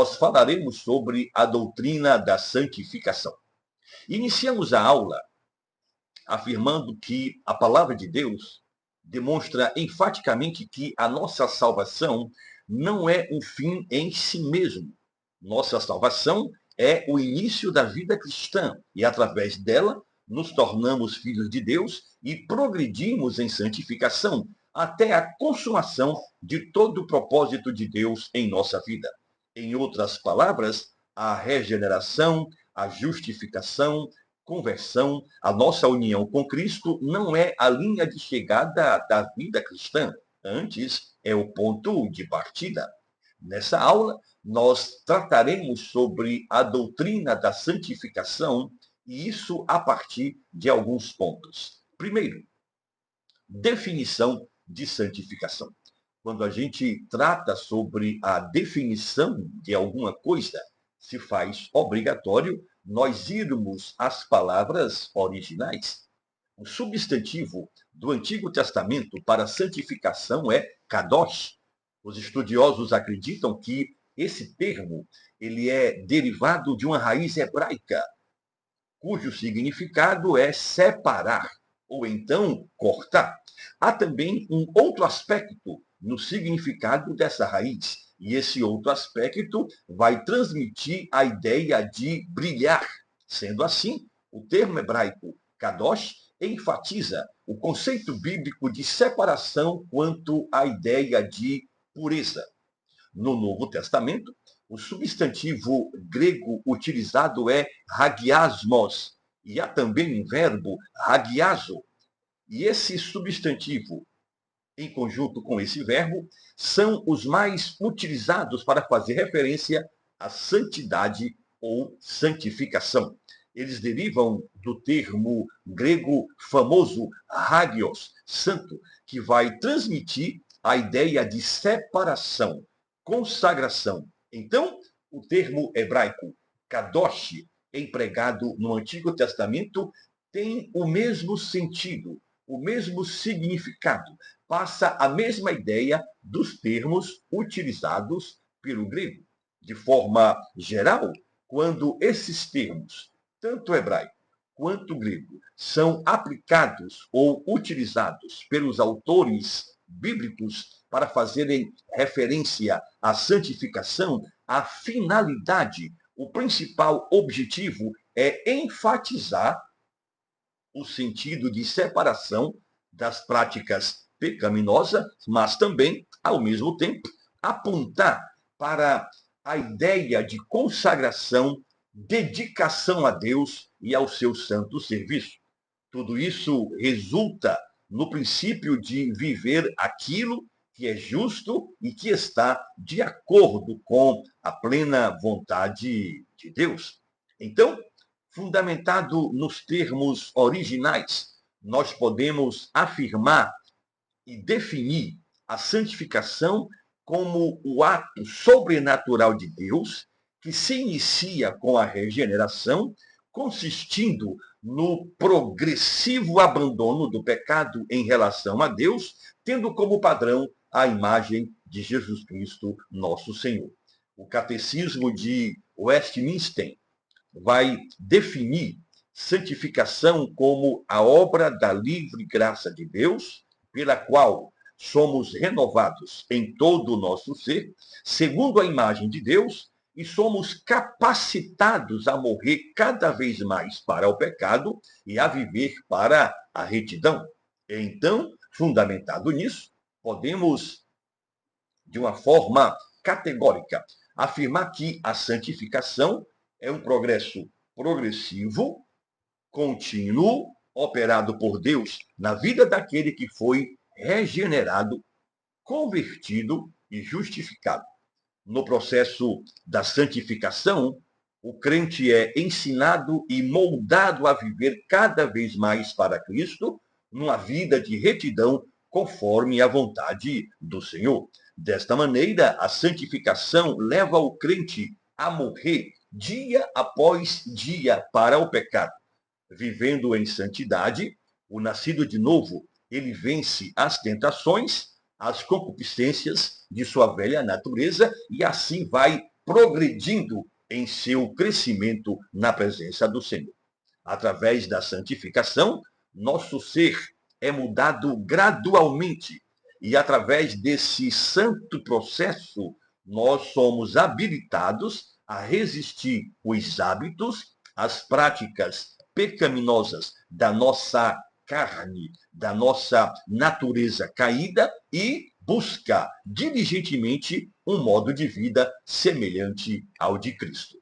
nós falaremos sobre a doutrina da santificação. Iniciamos a aula afirmando que a palavra de Deus demonstra enfaticamente que a nossa salvação não é um fim em si mesmo. Nossa salvação é o início da vida cristã e, através dela, nos tornamos filhos de Deus e progredimos em santificação até a consumação de todo o propósito de Deus em nossa vida. Em outras palavras, a regeneração, a justificação, conversão, a nossa união com Cristo não é a linha de chegada da vida cristã, antes é o ponto de partida. Nessa aula, nós trataremos sobre a doutrina da santificação, e isso a partir de alguns pontos. Primeiro, definição de santificação. Quando a gente trata sobre a definição de alguma coisa, se faz obrigatório nós irmos às palavras originais. O substantivo do Antigo Testamento para santificação é kadosh. Os estudiosos acreditam que esse termo ele é derivado de uma raiz hebraica, cujo significado é separar, ou então cortar. Há também um outro aspecto no significado dessa raiz, e esse outro aspecto vai transmitir a ideia de brilhar. Sendo assim, o termo hebraico kadosh enfatiza o conceito bíblico de separação quanto à ideia de pureza. No Novo Testamento, o substantivo grego utilizado é hagiasmos, e há também um verbo hagiazo. E esse substantivo, em conjunto com esse verbo, são os mais utilizados para fazer referência à santidade ou santificação. Eles derivam do termo grego famoso hagios, santo, que vai transmitir a ideia de separação, consagração. Então, o termo hebraico kadosh, empregado no Antigo Testamento, tem o mesmo sentido, o mesmo significado, passa a mesma ideia dos termos utilizados pelo grego. De forma geral, quando esses termos, tanto hebraico quanto grego, são aplicados ou utilizados pelos autores bíblicos para fazerem referência à santificação, a finalidade, o principal objetivo é enfatizar o sentido de separação das práticas pecaminosas, mas também, ao mesmo tempo, apontar para a ideia de consagração, dedicação a Deus e ao seu santo serviço. Tudo isso resulta no princípio de viver aquilo que é justo e que está de acordo com a plena vontade de Deus. Então, fundamentado nos termos originais, nós podemos afirmar e definir a santificação como o ato sobrenatural de Deus que se inicia com a regeneração, consistindo no progressivo abandono do pecado em relação a Deus, tendo como padrão a imagem de Jesus Cristo, nosso Senhor. O Catecismo de Westminster vai definir santificação como a obra da livre graça de Deus, pela qual somos renovados em todo o nosso ser, segundo a imagem de Deus, e somos capacitados a morrer cada vez mais para o pecado e a viver para a retidão. Então, fundamentado nisso, podemos, de uma forma categórica, afirmar que a santificação é um progresso progressivo, contínuo, operado por Deus na vida daquele que foi regenerado, convertido e justificado. No processo da santificação, o crente é ensinado e moldado a viver cada vez mais para Cristo, numa vida de retidão conforme a vontade do Senhor. Desta maneira, a santificação leva o crente a morrer dia após dia para o pecado. Vivendo em santidade, o nascido de novo, ele vence as tentações, as concupiscências de sua velha natureza e assim vai progredindo em seu crescimento na presença do Senhor. Através da santificação, nosso ser é mudado gradualmente e através desse santo processo, nós somos habilitados a resistir os hábitos, as práticas pecaminosas da nossa carne, da nossa natureza caída e buscar diligentemente um modo de vida semelhante ao de Cristo.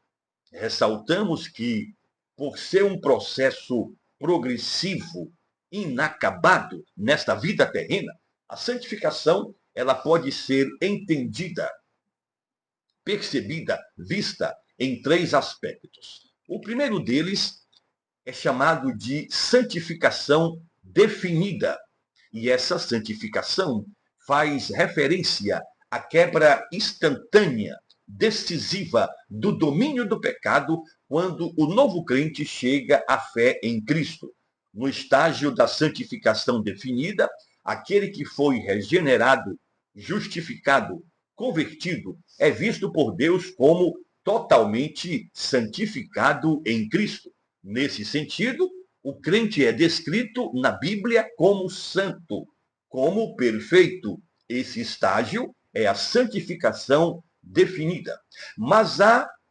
Ressaltamos que, por ser um processo progressivo, inacabado nesta vida terrena, a santificação ela pode ser entendida, percebida, vista em três aspectos. O primeiro deles é chamado de santificação definida. E essa santificação faz referência à quebra instantânea, decisiva do domínio do pecado quando o novo crente chega à fé em Cristo. No estágio da santificação definida, aquele que foi regenerado, justificado, convertido, é visto por Deus como totalmente santificado em Cristo. Nesse sentido, o crente é descrito na Bíblia como santo, como perfeito. Esse estágio é a santificação definida. Mas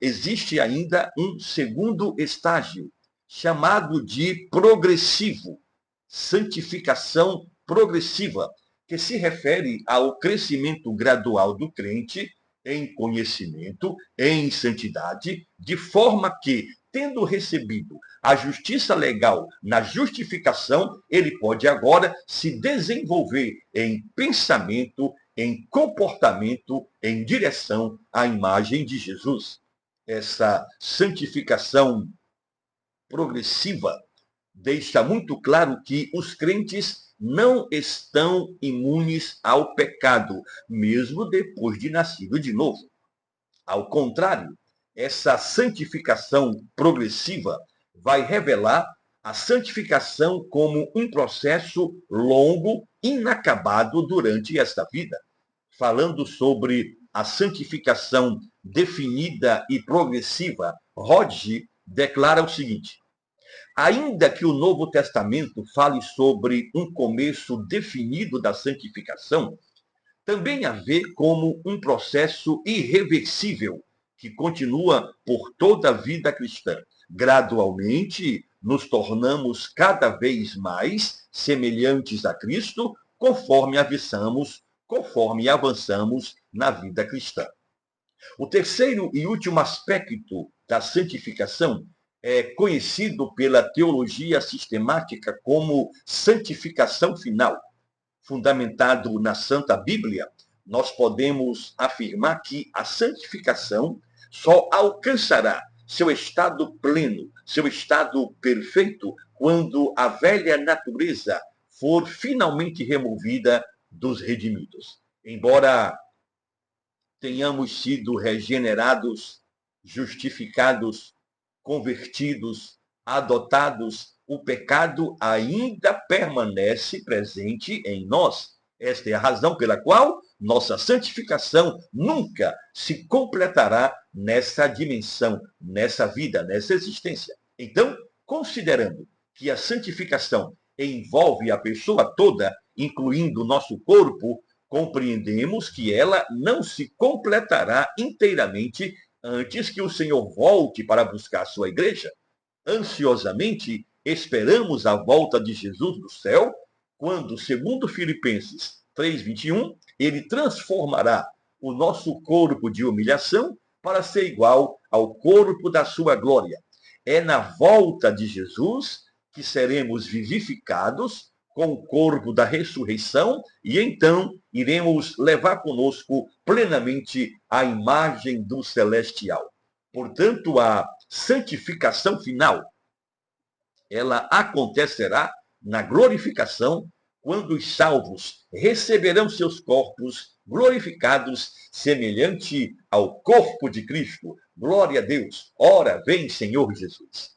existe ainda um segundo estágio, chamado de progressivo, santificação progressiva, que se refere ao crescimento gradual do crente em conhecimento, em santidade, de forma que, tendo recebido a justiça legal na justificação, ele pode agora se desenvolver em pensamento, em comportamento, em direção à imagem de Jesus. Essa santificação progressiva deixa muito claro que os crentes não estão imunes ao pecado, mesmo depois de nascido de novo. Ao contrário, essa santificação progressiva vai revelar a santificação como um processo longo, inacabado durante esta vida. Falando sobre a santificação definida e progressiva, Hodge declara o seguinte: ainda que o Novo Testamento fale sobre um começo definido da santificação, também a vê como um processo irreversível que continua por toda a vida cristã. Gradualmente, nos tornamos cada vez mais semelhantes a Cristo, conforme avançamos na vida cristã. O terceiro e último aspecto da santificação é conhecido pela teologia sistemática como santificação final. Fundamentado na Santa Bíblia, nós podemos afirmar que a santificação só alcançará seu estado pleno, seu estado perfeito, quando a velha natureza for finalmente removida dos redimidos. Embora tenhamos sido regenerados, justificados, convertidos, adotados, o pecado ainda permanece presente em nós. Esta é a razão pela qual nossa santificação nunca se completará nessa dimensão, nessa vida, nessa existência. Então, considerando que a santificação envolve a pessoa toda, incluindo o nosso corpo, compreendemos que ela não se completará inteiramente antes que o Senhor volte para buscar a sua igreja. Ansiosamente esperamos a volta de Jesus do céu, quando, segundo Filipenses 3:21, ele transformará o nosso corpo de humilhação para ser igual ao corpo da sua glória. É na volta de Jesus que seremos vivificados com o corpo da ressurreição e então iremos levar conosco plenamente a imagem do celestial. Portanto, a santificação final, ela acontecerá na glorificação, quando os salvos receberão seus corpos glorificados, semelhante ao corpo de Cristo. Glória a Deus. Ora, vem, Senhor Jesus.